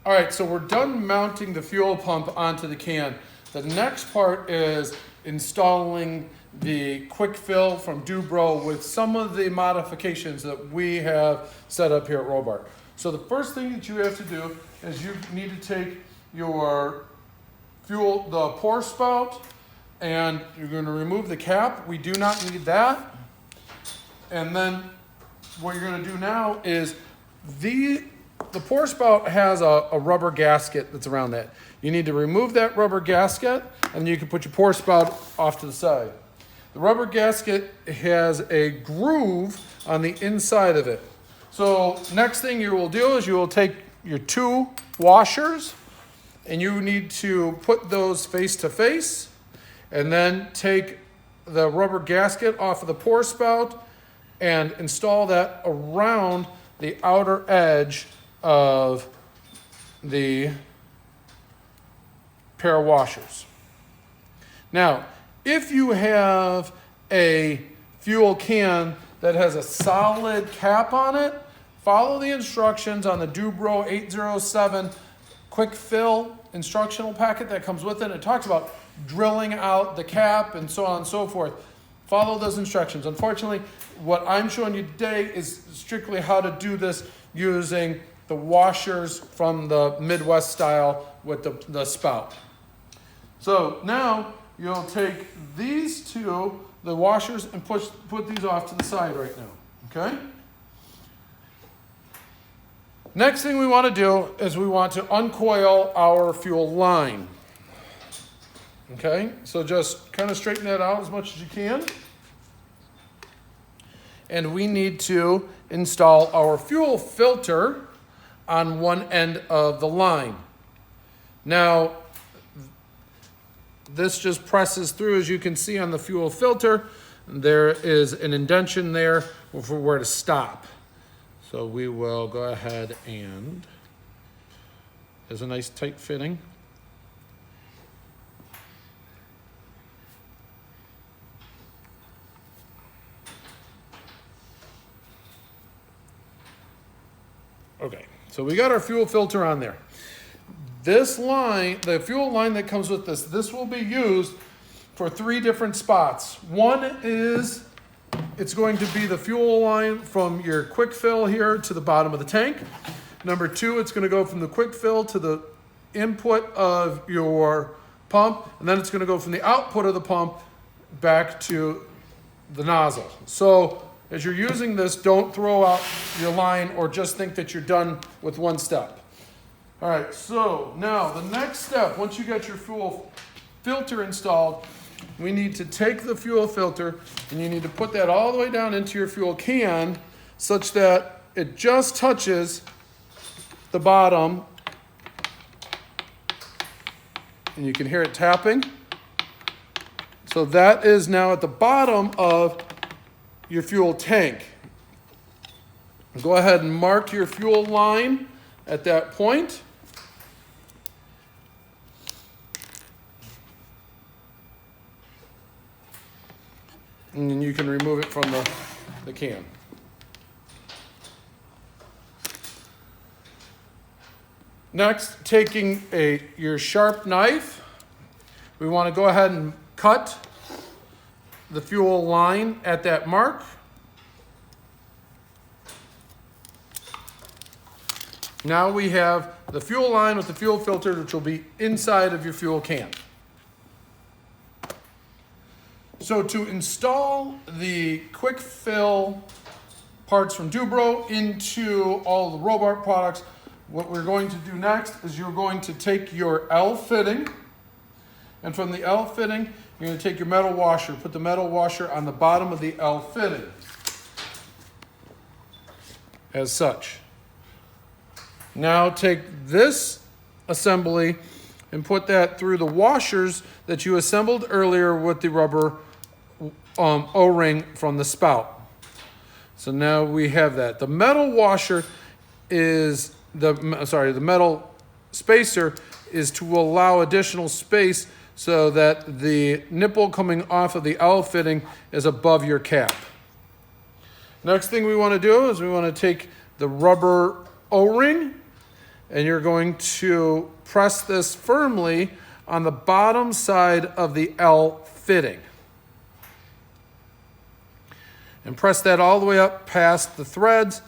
All right, so we're done mounting the fuel pump onto the can. The next part is installing the quick fill from Dubro with some of the modifications that we have set up here at Robart. So the first thing that you have to do is you need to take your fuel, the pour spout, and you're going to remove the cap. We do not need that. And then what you're going to do now is the pour spout has a rubber gasket that's around that. You need to remove that rubber gasket, and you can put your pour spout off to the side. The rubber gasket has a groove on the inside of it. So next thing you will do is you will take your two washers, and you need to put those face to face, and then take the rubber gasket off of the pour spout and install that around the outer edge of the pair of washers. Now, if you have a fuel can that has a solid cap on it, follow the instructions on the Dubro 807 quick fill instructional packet that comes with it. It talks about drilling out the cap and so on and so forth. Follow those instructions. Unfortunately, what I'm showing you today is strictly how to do this using the washers from the Midwest style with the spout. So now you'll take these two, the washers, and put these off to the side right now, okay? Next thing we want to do is we want to uncoil our fuel line. Okay, so just kind of straighten that out as much as you can. And we need to install our fuel filter on one end of the line. Now, this just presses through, as you can see on the fuel filter. There is an indentation there for where to stop. So we will go ahead and, there's a nice tight fitting. Okay, so we got our fuel filter on there. This line, the fuel line that comes with this will be used for three different spots. One is, it's going to be the fuel line from your quick fill here to the bottom of the tank. Number two, it's going to go from the quick fill to the input of your pump, and then it's going to go from the output of the pump back to the nozzle. So as you're using this, don't throw out your line or just think that you're done with one step. All right, so now the next step, once you get your fuel filter installed, we need to take the fuel filter and you need to put that all the way down into your fuel can such that it just touches the bottom. And you can hear it tapping. So that is now at the bottom of your fuel tank. Go ahead and mark your fuel line at that point. And then you can remove it from the can. Next, taking your sharp knife, we want to go ahead and cut the fuel line at that mark. Now we have the fuel line with the fuel filter, which will be inside of your fuel can. So to install the quick fill parts from Dubro into all the Robart products, what we're going to do next is you're going to take your L fitting, and from the L fitting, you're going to take your metal washer, put the metal washer on the bottom of the L fitting, as such. Now take this assembly and put that through the washers that you assembled earlier with the rubber O-ring from the spout. So now we have that. The metal washer is the metal spacer is to allow additional space so that the nipple coming off of the L fitting is above your cap. Next thing we want to do is we want to take the rubber O-ring and you're going to press this firmly on the bottom side of the L fitting. And press that all the way up past the threads.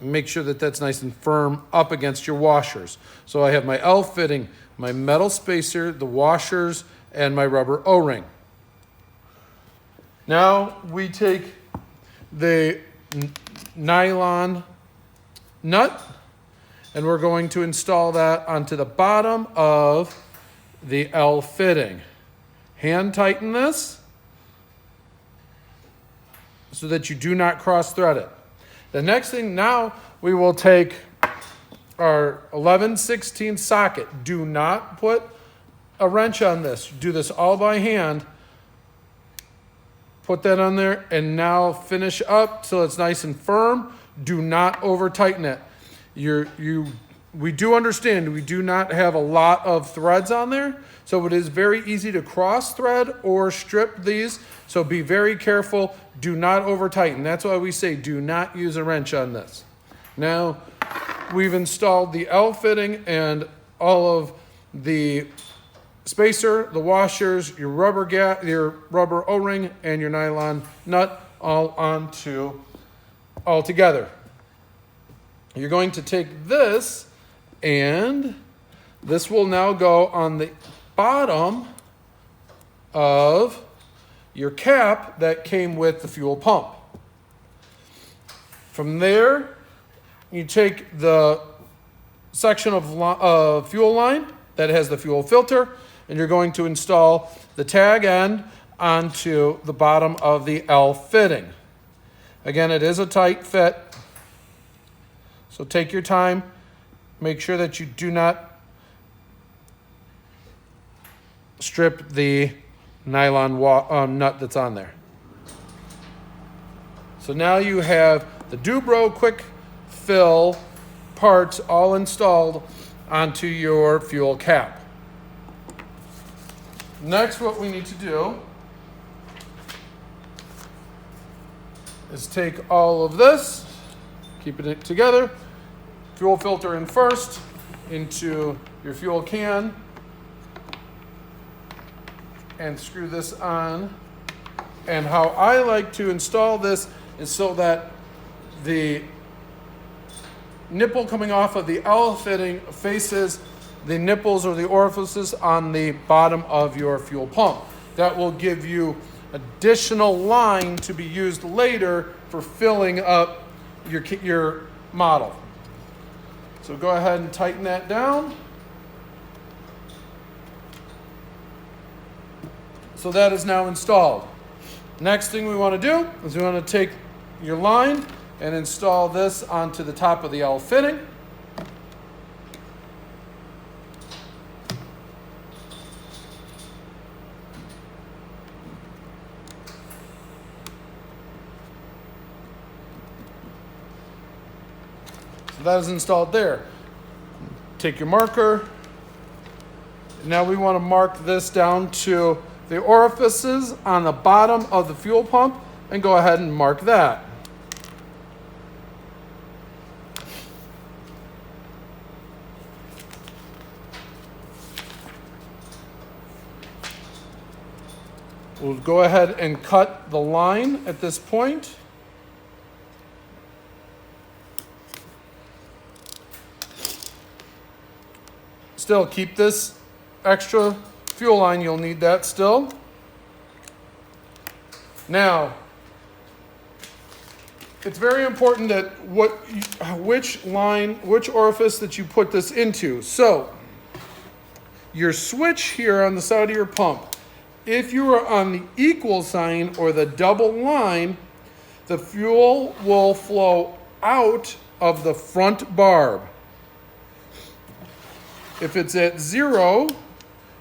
Make sure that that's nice and firm up against your washers. So I have my L fitting, my metal spacer, the washers, and my rubber O-ring. Now we take the nylon nut and we're going to install that onto the bottom of the L fitting. Hand tighten this so that you do not cross thread it. The next thing, now we will take our 11/16 socket. Do not put a wrench on this. Do this all by hand. Put that on there and now finish up so it's nice and firm. Do not over tighten it. We do understand we do not have a lot of threads on there, so it is very easy to cross thread or strip these. So be very careful. Do not over tighten. That's why we say do not use a wrench on this. Now we've installed the L fitting and all of the spacer, the washers, your rubber O-ring, and your nylon nut all together. You're going to take this, and this will now go on the bottom of your cap that came with the fuel pump. From there, you take the section of fuel line that has the fuel filter, and you're going to install the tag end onto the bottom of the L fitting. Again, it is a tight fit, so take your time. Make sure that you do not strip the nylon nut that's on there. So now you have the Dubro quick fill parts all installed onto your fuel cap. Next, what we need to do is take all of this, keeping it together, fuel filter in first, into your fuel can, and screw this on. And how I like to install this is so that the nipple coming off of the L fitting faces the nipples or the orifices on the bottom of your fuel pump. That will give you additional line to be used later for filling up your model. So go ahead and tighten that down. So that is now installed. Next thing we want to do is we want to take your line and install this onto the top of the L fitting. So that is installed there. Take your marker. Now we want to mark this down to the orifices on the bottom of the fuel pump and go ahead and mark that. We'll go ahead and cut the line at this point. Still keep this extra fuel line, you'll need that still. Now, it's very important that which orifice that you put this into. So, your switch here on the side of your pump, if you are on the equal sign or the double line, the fuel will flow out of the front barb. If it's at 0,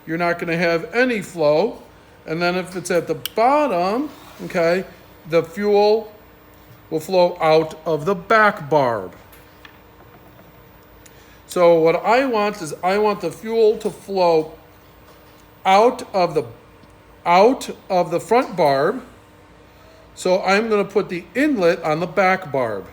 you're not going to have any flow. And then if it's at the bottom, okay, the fuel will flow out of the back barb. So what I want is I want the fuel to flow out of the front barb. So I'm going to put the inlet on the back barb.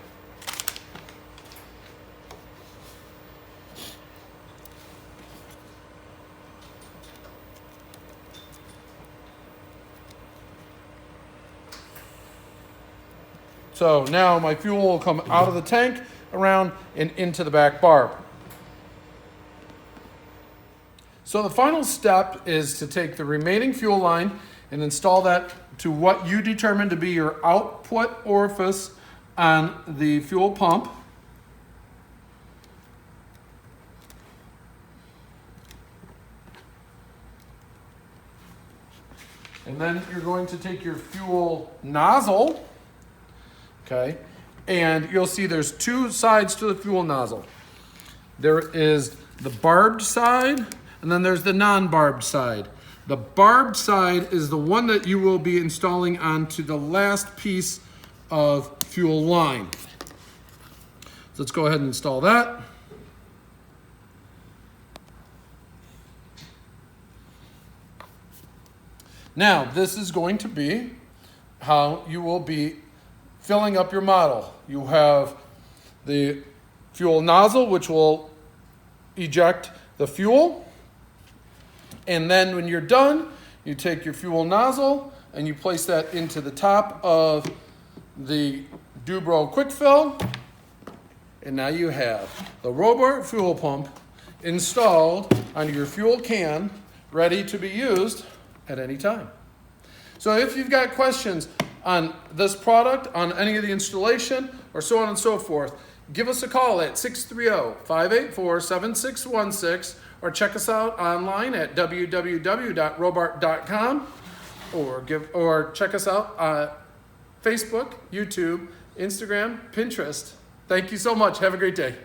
So now my fuel will come out of the tank, around, and into the back barb. So the final step is to take the remaining fuel line and install that to what you determine to be your output orifice on the fuel pump. And then you're going to take your fuel nozzle, okay, and you'll see there's two sides to the fuel nozzle. There is the barbed side, and then there's the non-barbed side. The barbed side is the one that you will be installing onto the last piece of fuel line. So let's go ahead and install that. Now, this is going to be how you will be filling up your model. You have the fuel nozzle, which will eject the fuel. And then when you're done, you take your fuel nozzle and you place that into the top of the Dubro quick fill. And now you have the Robart fuel pump installed onto your fuel can, ready to be used at any time. So if you've got questions on this product, on any of the installation, or so on and so forth, give us a call at 630-584-7616, or check us out online at www.robart.com, or check us out on Facebook, YouTube, Instagram, Pinterest. Thank you so much. Have a great day.